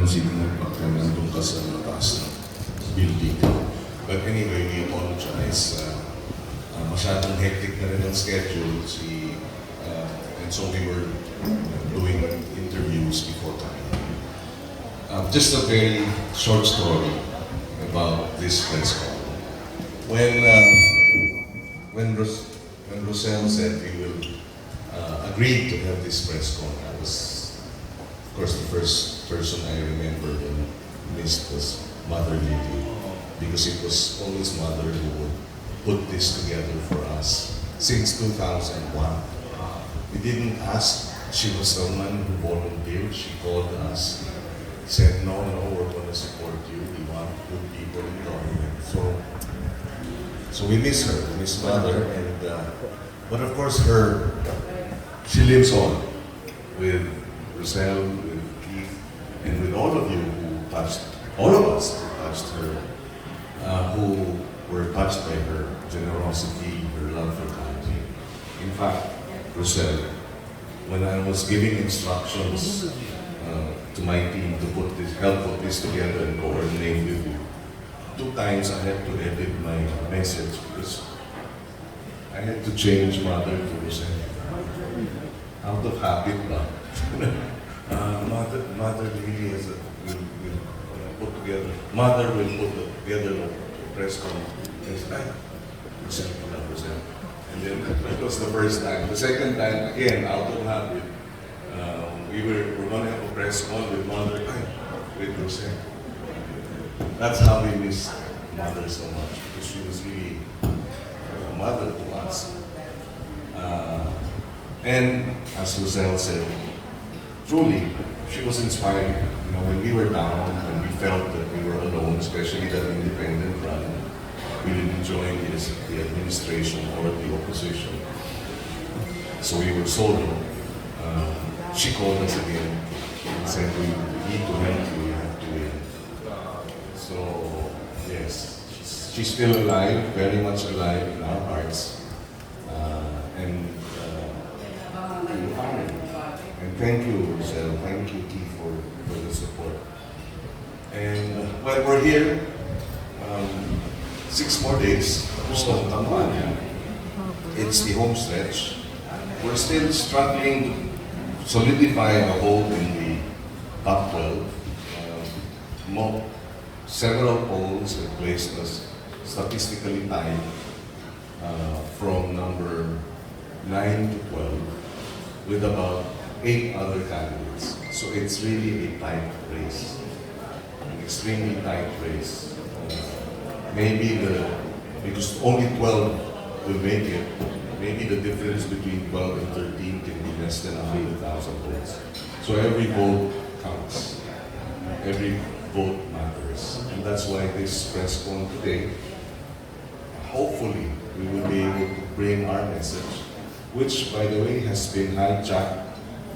napansin mo pagka nandun ka sa mataas na building. But anyway, we apologize. Masyadong hectic na rin ang schedule. And so we were doing interviews before time. Just a very short story about this press call. When Roselle said we will agree to have this press call, I was, of course, the first person I remembered and missed was Mother Lily, because it was always Mother who would put this together for us since 2001. We didn't ask. She was the one who volunteered. She called us, said, no, we're going to support you. We want good people in government. So we miss her, we miss Mother, but of course she lives on with Roselle, with Keith, and with all of you who touched, all of us who touched her, who were touched by her generosity, her love for country. In fact, Roselle, when I was giving instructions to my team to help put this together and coordinate with you, 2 times I had to edit my message because I had to change Mother to Roselle. Out of habit ba? Mother really will put together. Mother will put together a press conference. Roselle pala, Roselle. And then that was the first time. The second time, again, out of habit, we're going to have a press call with Mother, with Roselle. That's how we miss Mother so much, because she was really a mother to us. And as Roselle said, truly, she was inspiring. When we were down, when we felt that we were alone, especially that independent run, we didn't join the administration or the opposition. So we were solo. She called us again and said, we need to help you, we have to win. So, yes, she's still alive, very much alive in our hearts. And thank you, Roselle, thank you, Keith, for the support. And well, we're here 6 more days. It's the home stretch. We're still struggling to solidify a hold in the top 12. Several polls have placed us statistically tied from number 9 to 12 with about 8 other candidates. So it's really a tight race, an extremely tight race. Because only 12 will make it, maybe the difference between 12 and 13 can be less than 100,000 votes. So every vote counts. Every vote matters. And that's why this press con today, hopefully, we will be able to bring our message, which, by the way, has been hijacked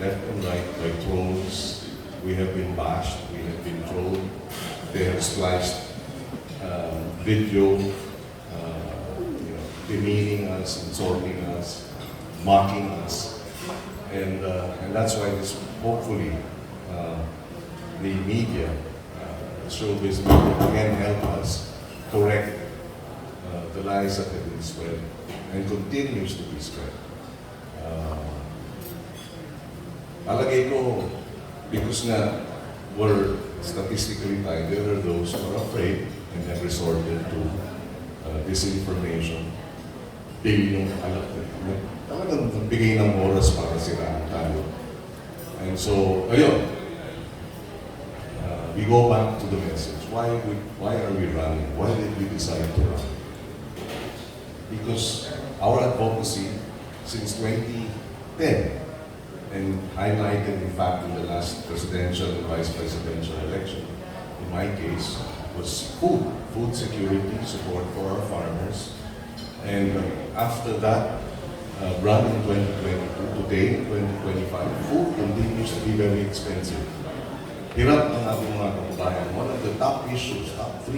left and right by trolls. We have been bashed, we have been trolled. They have spliced video, demeaning us, insulting us, mocking us. And that's why this, hopefully, the media, showbiz media, can help us correct the lies that have been spread and continues to be spread. Palagay ko, because nga we're statistically tied, there are those who are afraid and have resorted to disinformation. Talagang nagbigay ng oras para siraan tayo. And so, ayun, we go back to the message. Why are we running? Why did we decide to run? Because our advocacy since 2010, and highlighted in fact in the last presidential and vice presidential election, in my case, was food security, support for our farmers. And after that, run in 2022, today in 2025, food continues to be very expensive. Hirap ng ating mga kababayan. One of the top issues, top 2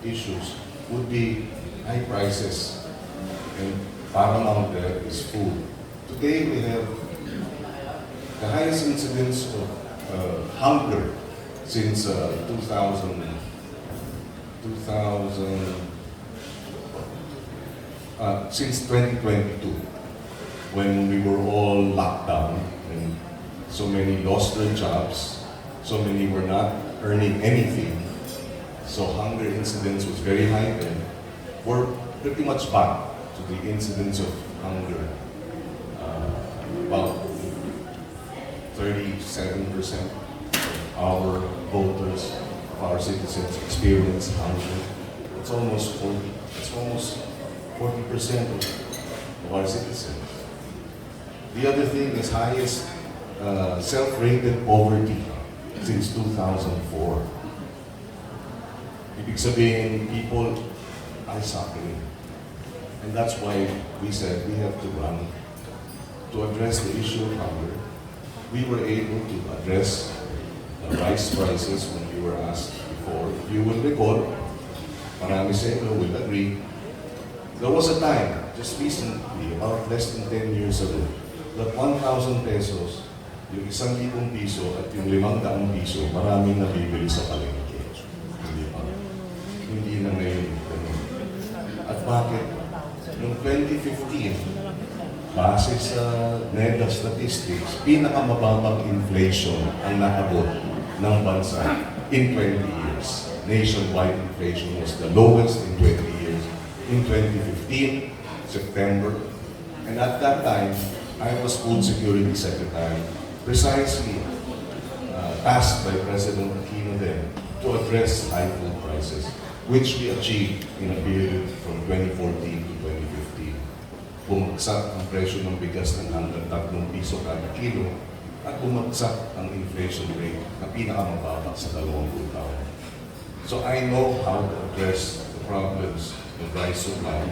issues would be high prices. And paramount there is food. Today we have the highest incidence of hunger since 2000, since 2022, when we were all locked down and so many lost their jobs, so many were not earning anything, so hunger incidence was very high then. We're pretty much back to the incidence of hunger. About 37% of our voters, of our citizens experience hunger. It's almost 40% of our citizens. The other thing is highest self-rated poverty since 2004. Ibig sabihin, people are suffering. And that's why we said we have to run to address the issue of hunger. We were able to address the rice prices when we were asked before. If you will recall, marami sa inyo will agree, there was a time, just recently, about less than 10 years ago, that 1,000 pesos, yung 1,000 piso at yung 500 piso, maraming nabibili sa palengke. Hindi pa. Hindi na ngayon. At bakit? Noong 2015, base sa NEDA statistics, pinakamababang inflation ang nakabot ng bansa in 20 years. Nationwide inflation was the lowest in 20 years. In 2015, September, and at that time, I was Food Security Secretary, precisely tasked by President Aquino then to address high food prices, which we achieved in a period from 2014 to 2015. Bumagsak ang presyo ng bigas ng hanggang 3 piso kada kilo at bumagsak ang inflation rate na pinakamababa sa 20 taon. So I know how to address the problems of rice supply,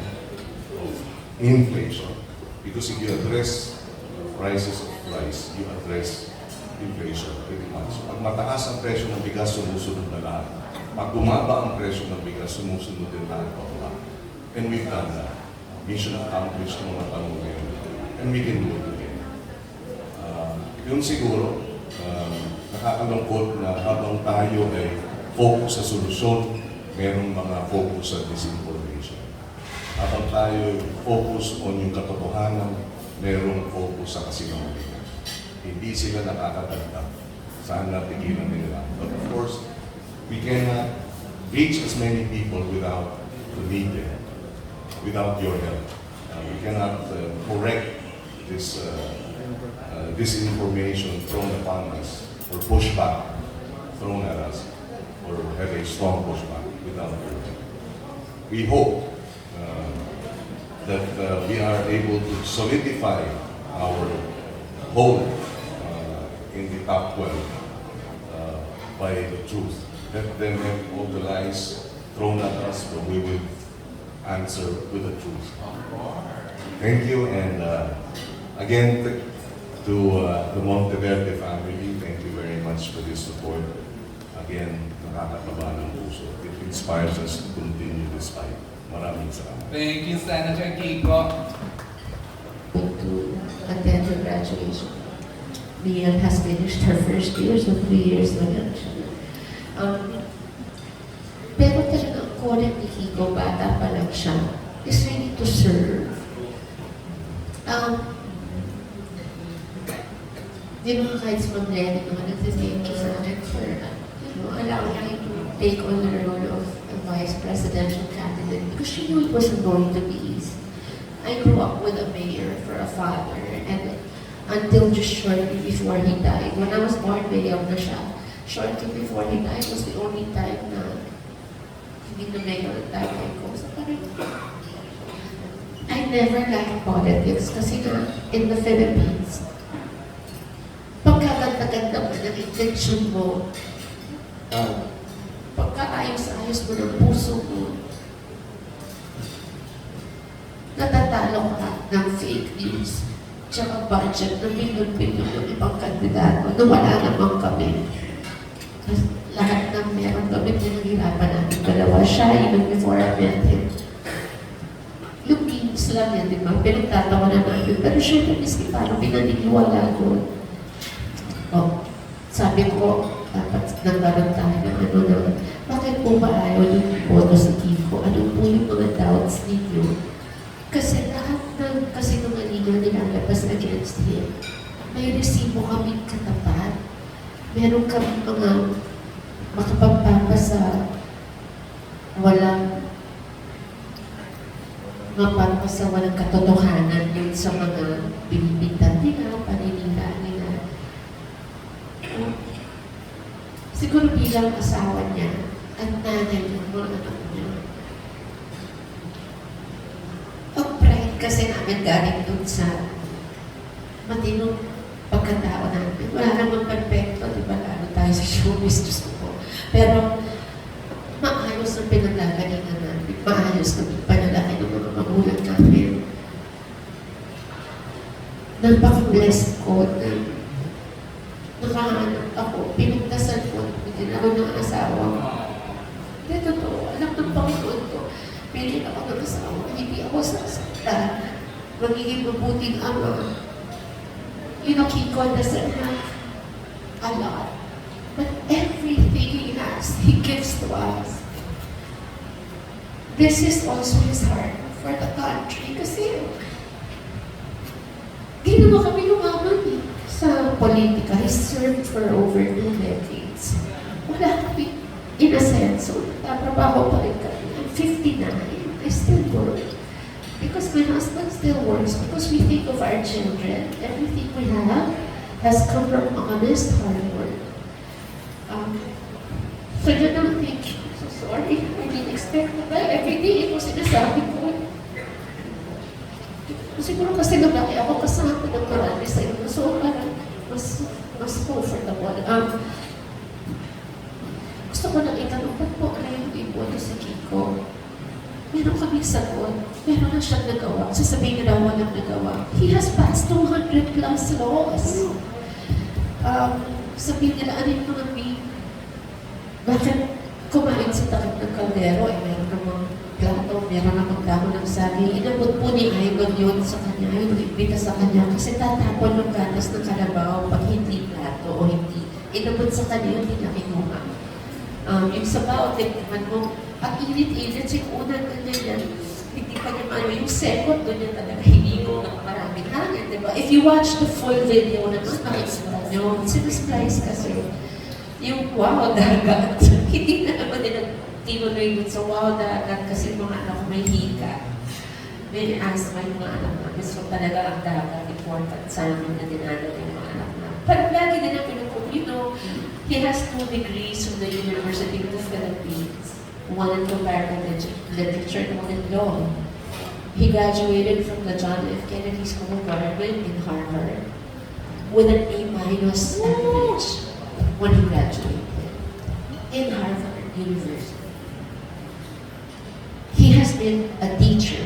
of inflation, because if you address the prices of rice, you address inflation pretty much. Pag mataas ang presyo ng bigas, sumusunod na lahat. Pag bumaba ang presyo ng bigas, sumusunod din lahat pababa. And we've done that. Mission accomplished ng mga tanong ngayon. And we can do it again. Yun siguro, nakakalungkot na habang tayo ay focus sa solusyon, merong mga focus sa disinformation. Habang tayo focus on yung katotohanan, merong focus sa kasinungalingan. Hindi sila nakakatagdag. Sana tigilan nila. But of course, we cannot reach as many people without the media, without your help. We cannot correct this disinformation thrown upon us, or pushback thrown at us, or have a strong pushback without your help. We hope that we are able to solidify our hold in the top 12 by the truth. Let them have all the lies thrown at us, but we will answer with the truth. Thank you, and again, to the Monteverde family, thank you very much for this support. Again, nakakataba ng puso. It inspires us to continue this fight. Maraming salamat. Thank you, Senator Kiko. To attend your graduation. Lian has finished her first year, so 3 years na lang siya. Pero talagang core ni Kiko, bata pa lang siya, is ready to serve. Di ba kahit si Ma'am Lenny naman nagtithank you sa akin for, allowing me to take on the role of a vice presidential candidate because she knew it wasn't going to be easy. I grew up with a mayor for a father, and until just shortly before he died, when I was born, mayor na siya. Shortly before he died was the only time na hindi na mayor at tatay ko. So parang, I never liked politics kasi na in the Philippines, pagkaganda-ganda mo ng intention mo, pagkaayos-ayos mo ng puso mo, natatalo ka ng fake news, tsaka budget na bilyon-bilyon ng ibang kandidato na wala namang kami. Lahat ng meron kami, pinaghirapan natin dalawa. Siya, even before I met him. Yung memes lang yan, di ba? Pinagtatawa na namin. Pero syempre, miski parang pinaniniwala ko. Oh, sabi ko, dapat nagkaroon tayo ng ano na, bakit po ba ayaw yung boto sa Kiko? Ano po yung mga doubts ninyo? Kasi lahat ng kasinungalingan nilalabas against him, may resibo kaming katapat. Meron kami mga makapagpapa sa walang mapapa sa walang katotohanan yun sa mga binibintang nila, paninila nila. Siguro bilang asawa niya at nanay ng mga anak niya. Ang pride kasi namin galing dun sa matinong pagkatao namin. Wala namang perfecto, di ba? Lalo tayo sa showbiz, Diyos ko po. Pero maayos ang pinaglagalingan namin. Maayos na panalaki ng mga magulang namin. Napaka-blessed ko na nakahanap ako, pinagdasal ko, hindi ako ng asawa. Hindi, totoo. Alam ng Panginoon ko, pili ako ng asawa, hindi ako sasaktan. Magiging mabuting ama. You know, Kiko doesn't have a lot. But everything he has, he gives to us. This is also his heart for the country. Kasi, di naman kami lumaban eh sa politika. He served for over 2 decades. Wala kami, in a sense, so nagtatrabaho pa rin kami. I'm 59. I still work. Because my husband still works. Because we think of our children. Everything we have has come from honest, hard work. So yun ang thinking. So sorry, I didn't expect na ba? Every day, ito sinasabi ko. Siguro kasi naglaki ako kasama ng marami sa inyo. So parang mas comfortable. Gusto ko nang itanong, ba't po kayo iboto sa Kiko? Meron kaming sagot. Meron na siyang nagawa. Sasabihin nila walang nagawa. He has passed 200 plus laws. Sabihin nila, ano yung mga bakit kumain sa takip ng kaldero? Meron namang plato, meron namang dahon ng saging. Inabot po ni Igon yun sa kanya, yung ibita sa kanya. Kasi tatapon ng gatas ng kalabaw pag hindi plato o hindi. Inabot sa kanya yun, hindi na kinuha. Yung sabaw, tignan mo, at init-init, yung unang ganyan yan, hindi pa niya ano, yung second doon niya talaga hinigo ng maraming hangin, di ba? If you watch the full video naman, makikita nyo, sinusplice kasi yung wow, dagat. Hindi na naman nila tinuloy dun sa wow, dagat kasi mga anak may hika. May asthma yung mga anak namin. So talaga ang dagat, important sa amin na dinalo yung mga anak namin. Pero lagi na lang pinupo, you know, he has 2 degrees from the University of the Philippines. One in comparative literature and one in law. He graduated from the John F. Kennedy School of Government in Harvard with an A- average when he graduated in Harvard University. He has been a teacher